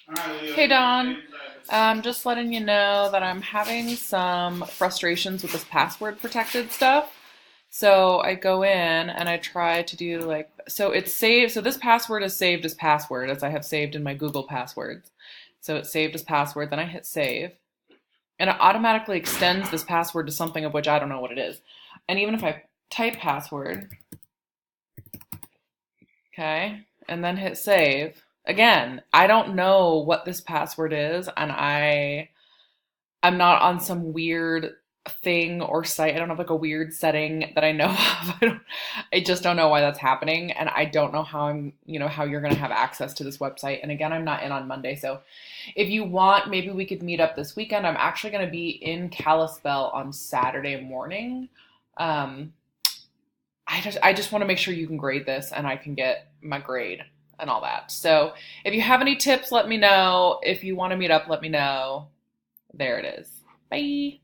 Hey Don, just letting you know that I'm having some frustrations with this password protected stuff. So I go in and I try to do so it's saved. So this password is saved as password as I have saved in my Google passwords. So it's saved as password. Then I hit save and it automatically extends this password to something of which I don't know what it is. And even if I type password, okay, and then hit save, again, I don't know what this password is and I'm not on some weird thing or site. I don't have like a weird setting that I know of. I just don't know why that's happening. And I don't know how how you're going to have access to this website. And again, I'm not in on Monday. So if you want, maybe we could meet up this weekend. I'm actually going to be in Kalispell on Saturday morning. Um, I just want to make sure you can grade this and I can get my grade and all that. So if you have any tips, let me know. If you want to meet up, let me know. There it is. Bye.